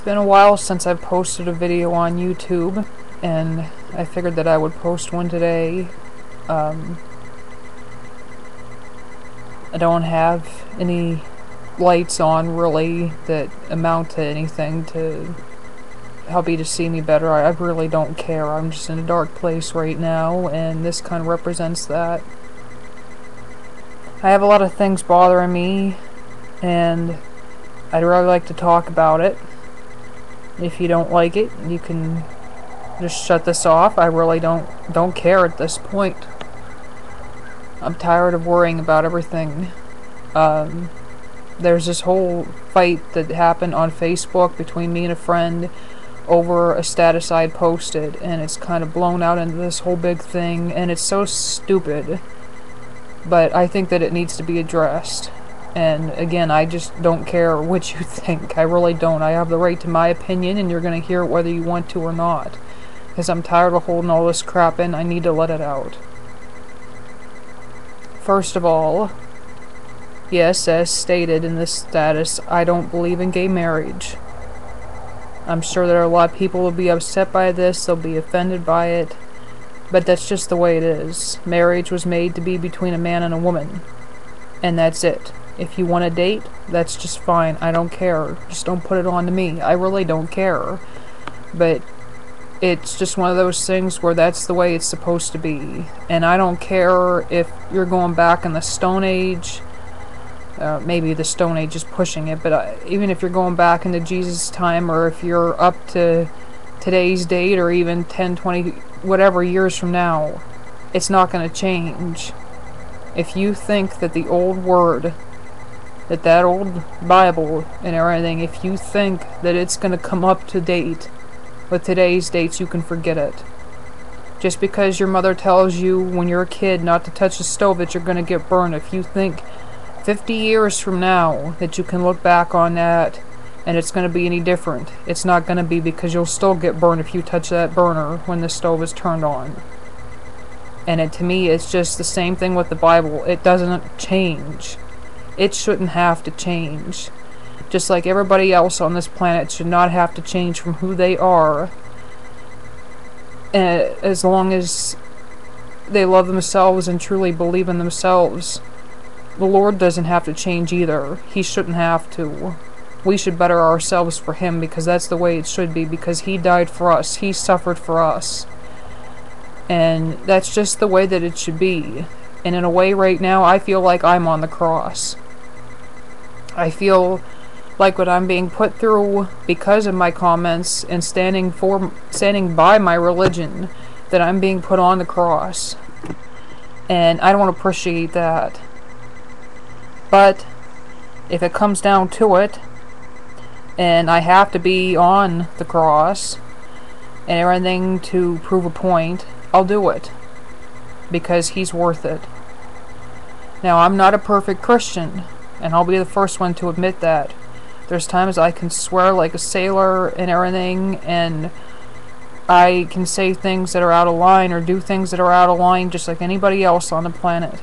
been a while since I've posted a video on YouTube, and I figured that I would post one today. I don't have any lights on really that amount to anything to help you to see me better. I really don't care. I'm just in a dark place right now, and this kind of represents that. I have a lot of things bothering me, and I'd really like to talk about it. If you don't like it, you can just shut this off. I really don't care at this point. I'm tired of worrying about everything. There's this whole fight that happened on Facebook between me and a friend over a status I'd posted, and it's kind of blown out into this whole big thing, and it's so stupid. But I think that it needs to be addressed. And again, I just don't care what you think. I really don't. I have the right to my opinion, and you're going to hear it whether you want to or not. Because I'm tired of holding all this crap in. I need to let it out. First of all, yes, as stated in this status, I don't believe in gay marriage. I'm sure there are a lot of people who will be upset by this. They'll be offended by it. But that's just the way it is. Marriage was made to be between a man and a woman. And that's it. If you want to date, that's just fine. I don't care. Just don't put it on to me. I really don't care. But it's just one of those things where that's the way it's supposed to be. And I don't care if you're going back in the Stone Age. Maybe the Stone Age is pushing it. But even if you're going back into Jesus' time, or if you're up to today's date, or even 10, 20, whatever years from now, it's not going to change. If you think that the old word, that old Bible and everything, if you think that it's going to come up to date with today's dates, you can forget it. Just because your mother tells you when you're a kid not to touch the stove that you're going to get burned, if you think 50 years from now that you can look back on that and it's going to be any different, it's not going to be, because you'll still get burned if you touch that burner when the stove is turned on. And to me, it's just the same thing with the Bible. It doesn't change. It shouldn't have to change. Just like everybody else on this planet should not have to change from who they are, as long as they love themselves and truly believe in themselves. The Lord doesn't have to change either. He shouldn't have to. We should better ourselves for Him, because that's the way it should be, because He died for us. He suffered for us. And that's just the way that it should be. And in a way right now, I feel like I'm on the cross. I feel like what I'm being put through because of my comments and standing by my religion, that I'm being put on the cross. And I don't appreciate that. But if it comes down to it, and I have to be on the cross and everything to prove a point, I'll do it, because He's worth it. Now, I'm not a perfect Christian, and I'll be the first one to admit that. There's times I can swear like a sailor and everything, and I can say things that are out of line or do things that are out of line just like anybody else on the planet.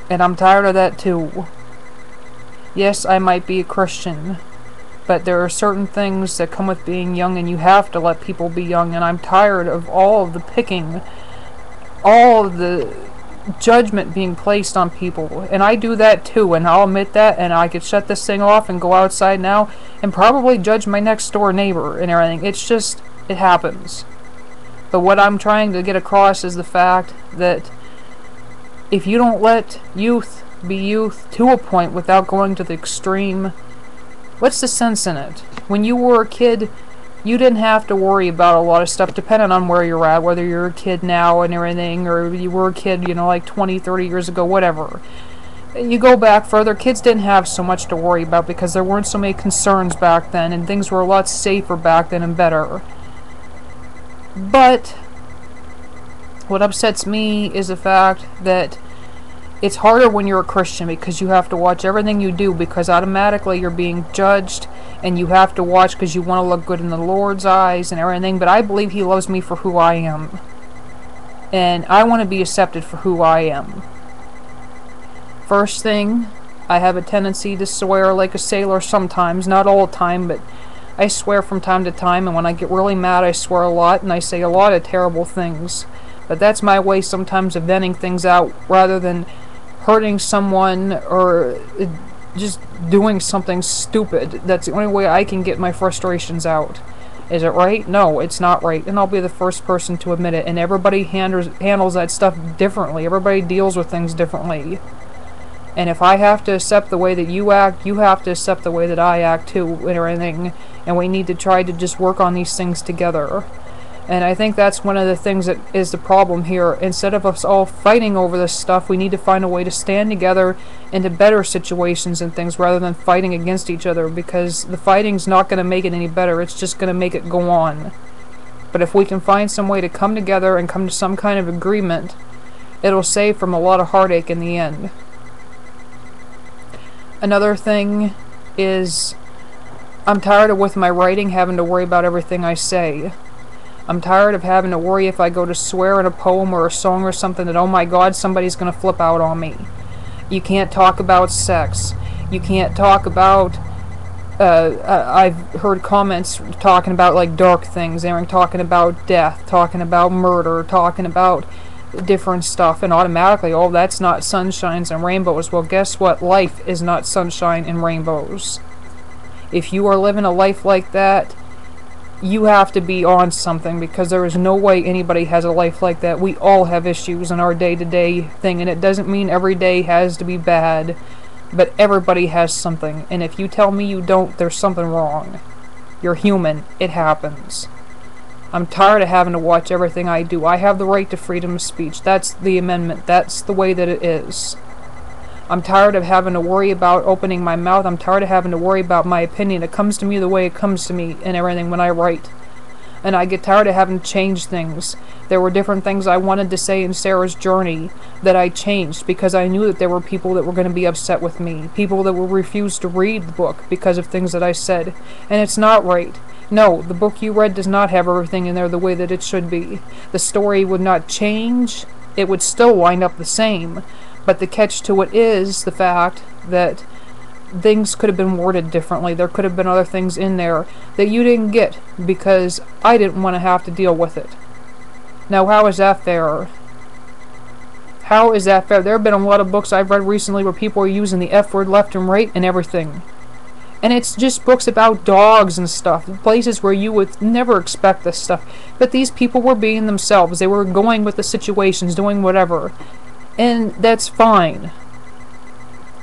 And I'm tired of that too. Yes, I might be a Christian, but there are certain things that come with being young, and you have to let people be young, and I'm tired of all of the picking, all of the judgment being placed on people. And I do that too, and I'll admit that, and I could shut this thing off and go outside now and probably judge my next door neighbor and everything. It's just, it happens. But what I'm trying to get across is the fact that if you don't let youth be youth to a point without going to the extreme, what's the sense in it? When you were a kid, you didn't have to worry about a lot of stuff, depending on where you're at, whether you're a kid now and everything, or you were a kid, like 20, 30 years ago, whatever. You go back further, kids didn't have so much to worry about because there weren't so many concerns back then, and things were a lot safer back then and better. But what upsets me is the fact that it's harder when you're a Christian, because you have to watch everything you do, because automatically you're being judged, and you have to watch because you want to look good in the Lord's eyes and everything. But I believe He loves me for who I am, and I want to be accepted for who I am. First thing, I have a tendency to swear like a sailor sometimes, not all the time, but I swear from time to time, and when I get really mad I swear a lot, and I say a lot of terrible things. But that's my way sometimes of venting things out, rather than hurting someone or just doing something stupid. That's the only way I can get my frustrations out. Is it right? No, it's not right, and I'll be the first person to admit it. And everybody handles that stuff differently. Everybody deals with things differently. And if I have to accept the way that you act, you have to accept the way that I act too, and everything. And we need to try to just work on these things together. And I think that's one of the things that is the problem here. Instead of us all fighting over this stuff, we need to find a way to stand together into better situations and things, rather than fighting against each other, because the fighting's not going to make it any better. It's just going to make it go on. But if we can find some way to come together and come to some kind of agreement, it'll save from a lot of heartache in the end. Another thing is, I'm tired of, with my writing, having to worry about everything I say. I'm tired of having to worry if I go to swear in a poem or a song or something that, oh my god, somebody's going to flip out on me. You can't talk about sex. You can't talk about... I've heard comments talking about like dark things, and talking about death, talking about murder, talking about different stuff, and automatically, oh, that's not sunshines and rainbows. Well, guess what? Life is not sunshine and rainbows. If you are living a life like that, you have to be on something, because there is no way anybody has a life like that. We all have issues in our day-to-day thing, and it doesn't mean every day has to be bad, but everybody has something. And if you tell me you don't, there's something wrong. You're human. It happens. I'm tired of having to watch everything I do. I have the right to freedom of speech. That's the amendment. That's the way that it is. I'm tired of having to worry about opening my mouth. I'm tired of having to worry about my opinion. It comes to me the way it comes to me and everything when I write. And I get tired of having to change things. There were different things I wanted to say in Sarah's journey that I changed, because I knew that there were people that were going to be upset with me. People that would refuse to read the book because of things that I said. And it's not right. No, the book you read does not have everything in there the way that it should be. The story would not change. It would still wind up the same. But the catch to it is the fact that things could have been worded differently. There could have been other things in there that you didn't get, because I didn't want to have to deal with it. Now, how is that fair? How is that fair? There have been a lot of books I've read recently where people are using the F word left and right and everything. And it's just books about dogs and stuff, places where you would never expect this stuff. But these people were being themselves. They were going with the situations, doing whatever. And that's fine.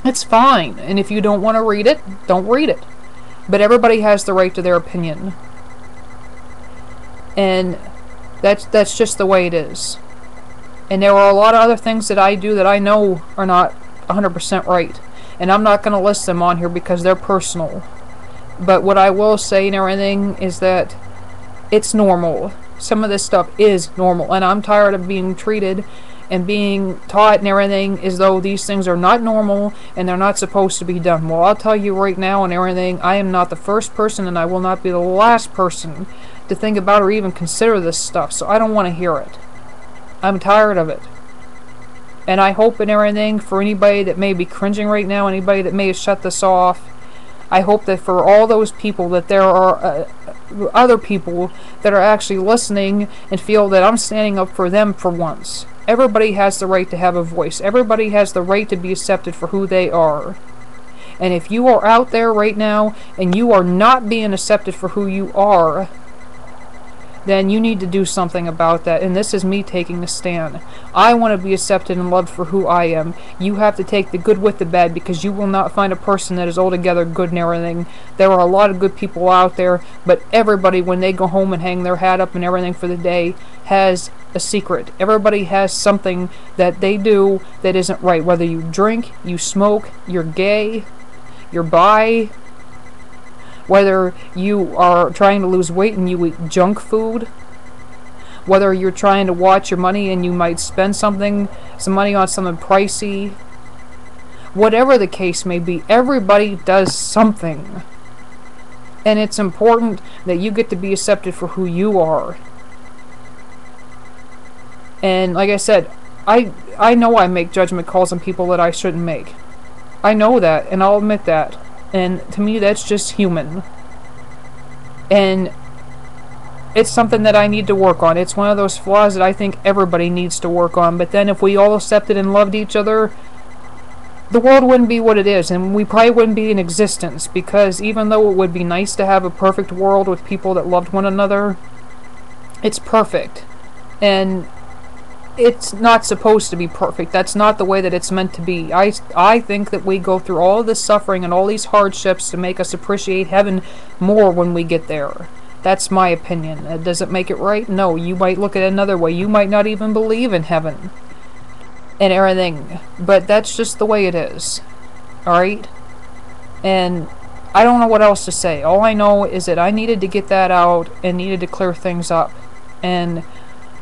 It's fine. And if you don't want to read it, don't read it. But everybody has the right to their opinion. And that's just the way it is. And there are a lot of other things that I do that I know are not 100% right. And I'm not going to list them on here because they're personal. But what I will say and everything is that it's normal. Some of this stuff is normal. And I'm tired of being treated and being taught and everything as though these things are not normal and they're not supposed to be done. Well, I'll tell you right now and everything, I am not the first person, and I will not be the last person to think about or even consider this stuff, so I don't want to hear it. I'm tired of it. And I hope and everything, for anybody that may be cringing right now, anybody that may have shut this off, I hope that for all those people, that there are other people that are actually listening and feel that I'm standing up for them for once. Everybody has the right to have a voice. Everybody has the right to be accepted for who they are. And if you are out there right now and you are not being accepted for who you are, then you need to do something about that. And this is me taking a stand. I want to be accepted and loved for who I am. You have to take the good with the bad, because you will not find a person that is altogether good and everything. There are a lot of good people out there, but everybody, when they go home and hang their hat up and everything for the day, has a secret. Everybody has something that they do that isn't right. Whether you drink, you smoke, you're gay, you're bi, whether you are trying to lose weight and you eat junk food, whether you're trying to watch your money and you might spend some money on something pricey, whatever the case may be, everybody does something. And it's important that you get to be accepted for who you are. And like I said, I know I make judgment calls on people that I shouldn't make. I know that, and I'll admit that. And to me, that's just human. And it's something that I need to work on. It's one of those flaws that I think everybody needs to work on. But then if we all accepted and loved each other, the world wouldn't be what it is, and we probably wouldn't be in existence, because even though it would be nice to have a perfect world with people that loved one another, it's perfect. And it's not supposed to be perfect. That's not the way that it's meant to be. I think that we go through all of this suffering and all these hardships to make us appreciate heaven more when we get there. That's my opinion. Does it make it right? No, you might look at it another way. You might not even believe in heaven and everything, but that's just the way it is. Alright? And I don't know what else to say. All I know is that I needed to get that out and needed to clear things up. And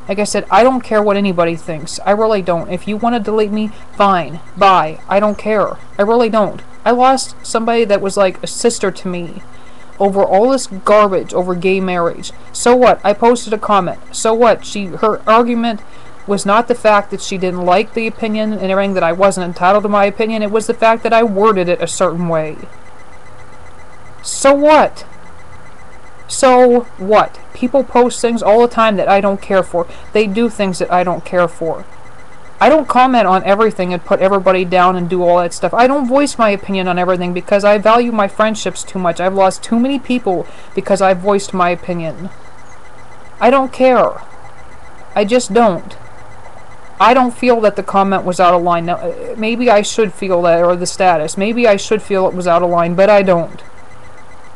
like I said, I don't care what anybody thinks. I really don't. If you want to delete me, fine. Bye. I don't care. I really don't. I lost somebody that was like a sister to me over all this garbage over gay marriage. So what? I posted a comment. So what? Her argument was not the fact that she didn't like the opinion and everything, that I wasn't entitled to my opinion. It was the fact that I worded it a certain way. So what? So what? People post things all the time that I don't care for. They do things that I don't care for. I don't comment on everything and put everybody down and do all that stuff. I don't voice my opinion on everything because I value my friendships too much. I've lost too many people because I voiced my opinion. I don't care. I just don't. I don't feel that the comment was out of line. Now, maybe I should feel that, or the status. Maybe I should feel it was out of line, but I don't.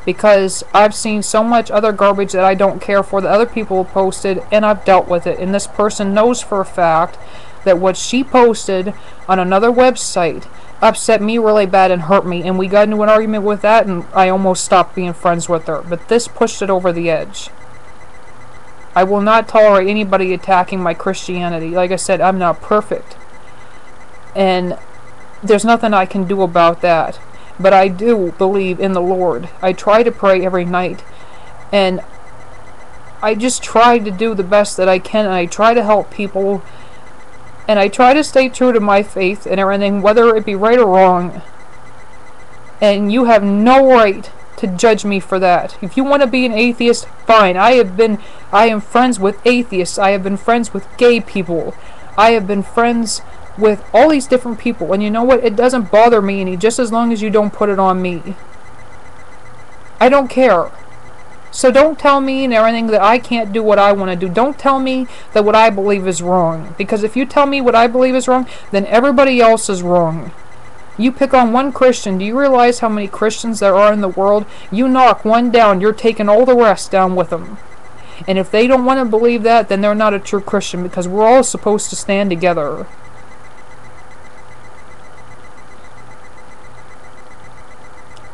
Because I've seen so much other garbage that I don't care for that other people have posted, and I've dealt with it. And this person knows for a fact that what she posted on another website upset me really bad and hurt me. And we got into an argument with that, and I almost stopped being friends with her. But this pushed it over the edge. I will not tolerate anybody attacking my Christianity. Like I said, I'm not perfect. And there's nothing I can do about that. But I do believe in the Lord. I try to pray every night. And I just try to do the best that I can. And I try to help people. And I try to stay true to my faith and everything, whether it be right or wrong. And you have no right to judge me for that. If you want to be an atheist, fine. I am friends with atheists. I have been friends with gay people. I have been friends with all these different people. And you know what? It doesn't bother me any, just as long as you don't put it on me. I don't care. So don't tell me and everything that I can't do what I want to do. Don't tell me that what I believe is wrong. Because if you tell me what I believe is wrong, then everybody else is wrong. You pick on one Christian. Do you realize how many Christians there are in the world? You knock one down, you're taking all the rest down with them. And if they don't want to believe that, then they're not a true Christian, because we're all supposed to stand together.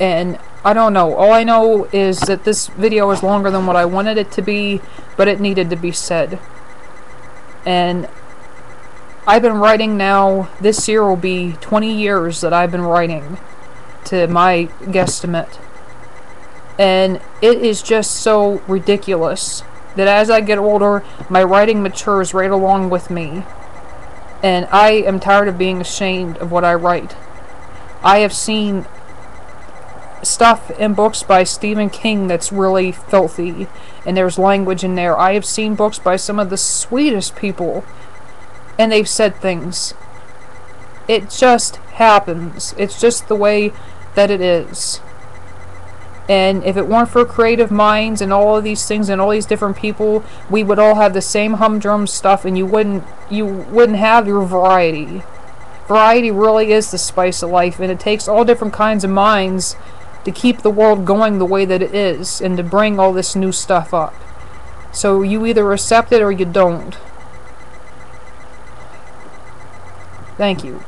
And I don't know. All I know is that this video is longer than what I wanted it to be, but it needed to be said. And I've been writing now, this year will be 20 years that I've been writing, to my guesstimate. And it is just so ridiculous that as I get older, my writing matures right along with me. And I am tired of being ashamed of what I write. I have seen stuff in books by Stephen King that's really filthy, and there's language in there. I have seen books by some of the sweetest people, and they've said things. It just happens. It's just the way that it is. And if it weren't for creative minds and all of these things and all these different people, we would all have the same humdrum stuff, and you wouldn't have your variety. Variety really is the spice of life, and it takes all different kinds of minds to keep the world going the way that it is, and to bring all this new stuff up. So you either accept it or you don't. Thank you.